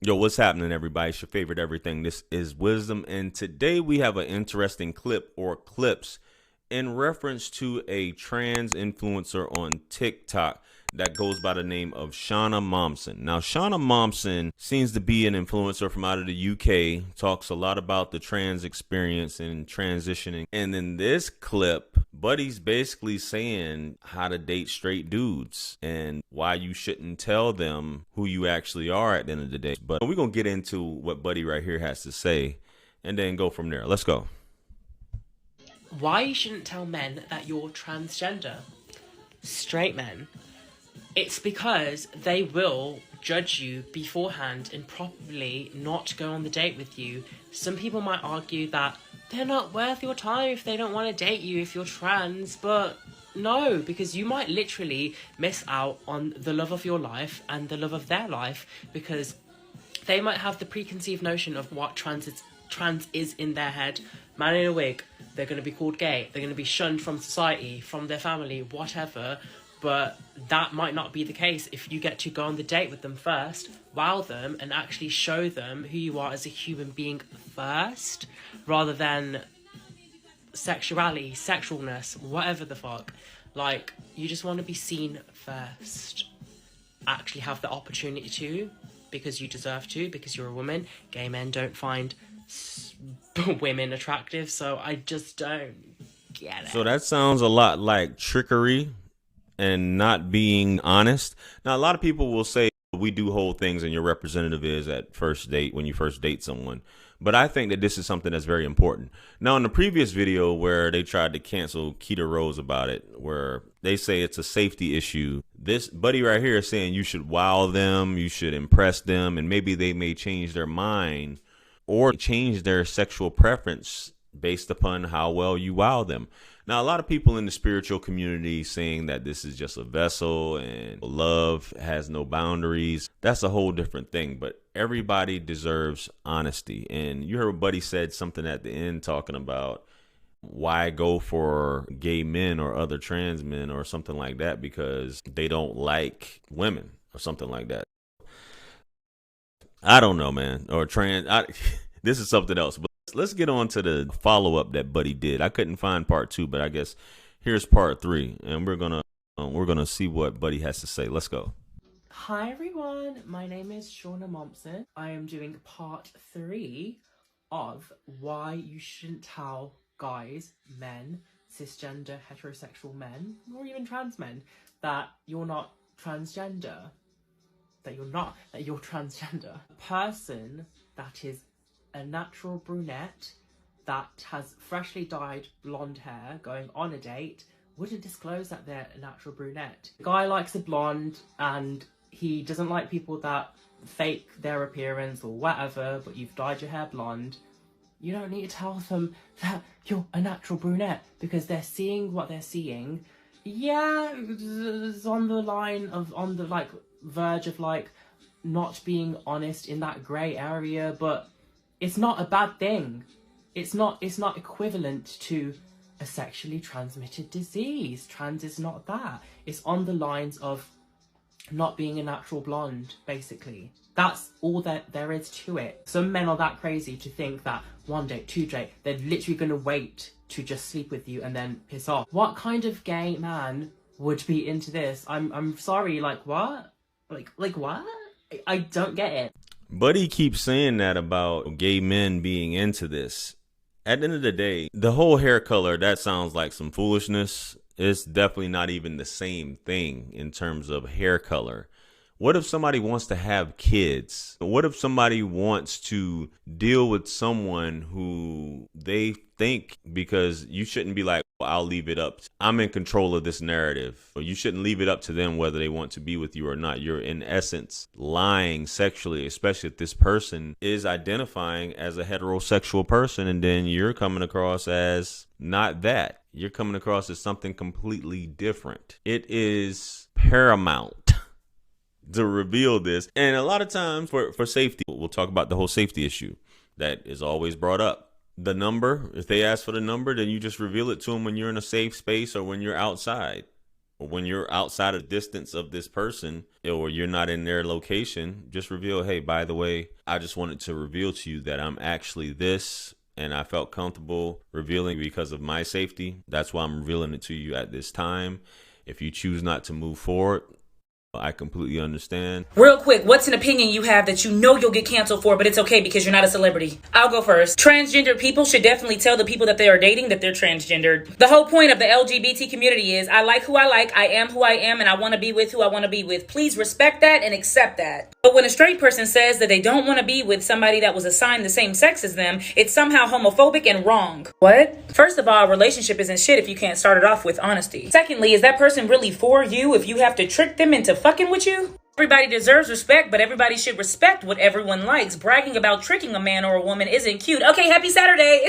Yo, what's happening, everybody? It's your favorite everything. This is Wisdom, and today we have an interesting clip or clips in reference to a trans influencer on TikTok that goes by the name of Shauna Momsen. Now, Shauna Momsen seems to be an influencer from out of the UK, talks a lot about the trans experience and transitioning. And in this clip, Buddy's basically saying how to date straight dudes and why you shouldn't tell them who you actually are at the end of the day. But we're going to get into what Buddy right here has to say and then go from there. Let's go. Why you shouldn't tell men that you're transgender. Straight men. It's because they will judge you beforehand and probably not go on the date with you. Some people might argue that they're not worth your time if they don't want to date you if you're trans, but no, because you might literally miss out on the love of your life and the love of their life because they might have the preconceived notion of what trans is in their head. Man in a wig, they're going to be called gay, they're going to be shunned from society, from their family, whatever. But that might not be the case if you get to go on the date with them first, wow them, and actually show them who you are as a human being first, rather than sexuality, sexualness, whatever the fuck. Like, you just want to be seen first. Actually have the opportunity to, because you deserve to, because you're a woman. Gay men don't find women attractive, so I just don't get it. So that sounds a lot like trickery and not being honest. Now, a lot of people will say we do whole things and your representative is at first date when you first date someone. But I think that this is something that's very important. Now, in the previous video where they tried to cancel Keita Rose about it, where they say it's a safety issue, this buddy right here is saying you should wow them, you should impress them, and maybe they may change their mind or change their sexual preference based upon how well you wow them. Now, a lot of people in the spiritual community saying that this is just a vessel and love has no boundaries. That's a whole different thing, but everybody deserves honesty. And you heard Buddy said something at the end talking about why go for gay men or other trans men or something like that because they don't like women or something like that. I don't know, man. Or trans. This is something else. But let's get on to the follow-up that Buddy did. I couldn't find part 2, but I guess here's part 3, and we're gonna see what Buddy has to say. Let's go. Hi everyone, my name is Shauna Momsen. I am doing part 3 of why you shouldn't tell guys, men, cisgender, heterosexual men, or even trans men, that you're not transgender. That you're transgender. A person that is a natural brunette that has freshly dyed blonde hair going on a date wouldn't disclose that they're a natural brunette. The guy likes a blonde and he doesn't like people that fake their appearance or whatever, but you've dyed your hair blonde. You don't need to tell them that you're a natural brunette because they're seeing what they're seeing. Yeah, it's on the line of, on the like verge of like not being honest in that grey area, but it's not a bad thing. It's not equivalent to a sexually transmitted disease. Trans is not that. It's on the lines of not being a natural blonde, basically. That's all that there is to it. Some men are that crazy to think that one date, two date, they're literally going to wait to just sleep with you and then piss off. What kind of gay man would be into this? I'm sorry, like what? Like what? I don't get it. Buddy keeps saying that about gay men being into this. At the end of the day, the whole hair color, that sounds like some foolishness. It's definitely not even the same thing in terms of hair color. What if somebody wants to have kids? What if somebody wants to deal with someone who they think, because you shouldn't be like, well, I'll leave it up. I'm in control of this narrative. You shouldn't leave it up to them whether they want to be with you or not. You're in essence lying sexually, especially if this person is identifying as a heterosexual person and then you're coming across as not that. You're coming across as something completely different. It is paramount to reveal this. And a lot of times for safety, we'll talk about the whole safety issue that is always brought up. The number, if they ask for the number, then you just reveal it to them when you're in a safe space or when you're outside when you're outside of distance of this person or you're not in their location, just reveal, hey, by the way, I just wanted to reveal to you that I'm actually this, and I felt comfortable revealing because of my safety. That's why I'm revealing it to you at this time. If you choose not to move forward, I completely understand. Real quick, what's an opinion you have that you know you'll get canceled for, but it's okay because you're not a celebrity? I'll go first. Transgender people should definitely tell the people that they are dating that they're transgendered. The whole point of the LGBT community is I like who I like, I am who I am, and I want to be with who I want to be with. Please respect that and accept that. But when a straight person says that they don't want to be with somebody that was assigned the same sex as them, it's somehow homophobic and wrong. What? First of all, a relationship isn't shit if you can't start it off with honesty. Secondly, is that person really for you if you have to trick them into fucking with you? Everybody deserves respect, but everybody should respect what everyone likes. Bragging about tricking a man or a woman isn't cute. Okay, happy Saturday.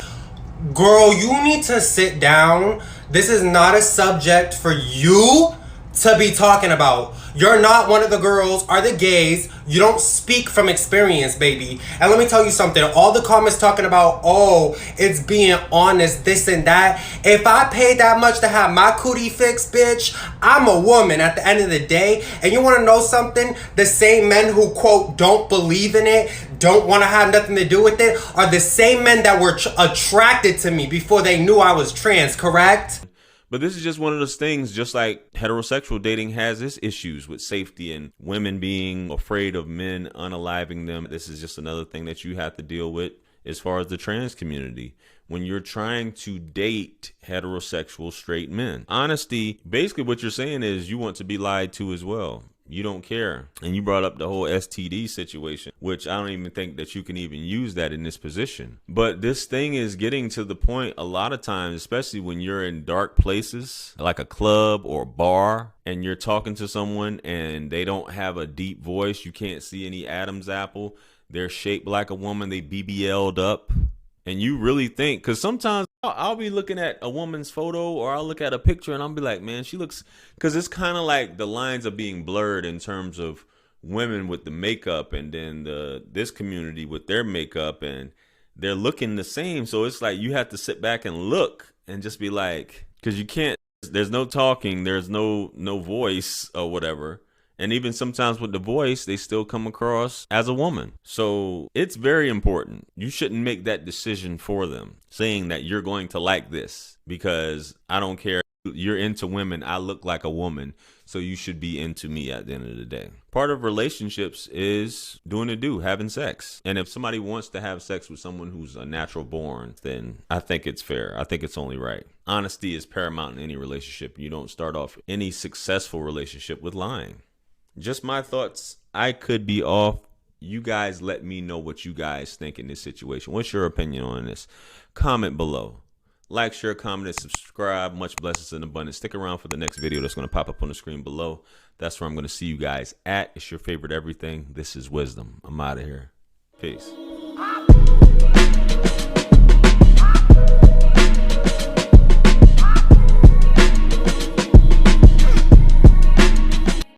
Girl, you need to sit down. This is not a subject for you to be talking about. You're not one of the girls or the gays. You don't speak from experience, baby. And let me tell you something. All the comments talking about, oh, it's being honest, this and that. If I paid that much to have my cootie fixed, bitch, I'm a woman at the end of the day. And you want to know something? The same men who, quote, don't believe in it, don't want to have nothing to do with it, are the same men that were attracted to me before they knew I was trans, correct? But this is just one of those things, just like heterosexual dating has its issues with safety and women being afraid of men unaliving them. This is just another thing that you have to deal with as far as the trans community. When you're trying to date heterosexual straight men, honesty, basically what you're saying is you want to be lied to as well. You don't care. And you brought up the whole STD situation, which I don't even think that you can even use that in this position. But this thing is getting to the point a lot of times, especially when you're in dark places like a club or a bar and you're talking to someone and they don't have a deep voice. You can't see any Adam's apple. They're shaped like a woman. They BBL'd up. And you really think, because sometimes I'll be looking at a woman's photo or I'll look at a picture and I'll be like, man, she looks, because it's kind of like the lines are being blurred in terms of women with the makeup and then this community with their makeup, and they're looking the same. So it's like you have to sit back and look and just be like, because you can't, there's no talking, there's no voice or whatever. And even sometimes with the voice, they still come across as a woman. So it's very important. You shouldn't make that decision for them, saying that you're going to like this because I don't care. You're into women. I look like a woman. So you should be into me at the end of the day. Part of relationships is doing a do, having sex. And if somebody wants to have sex with someone who's a natural born, then I think it's fair. I think it's only right. Honesty is paramount in any relationship. You don't start off any successful relationship with lying. Just my thoughts. I could be off. You guys let me know what you guys think in this situation. What's your opinion on this? Comment below. Like, share, comment, and subscribe. Much blessings and abundance. Stick around for the next video that's going to pop up on the screen below. That's where I'm going to see you guys at. It's your favorite everything. This is Wisdom. I'm out of here. Peace.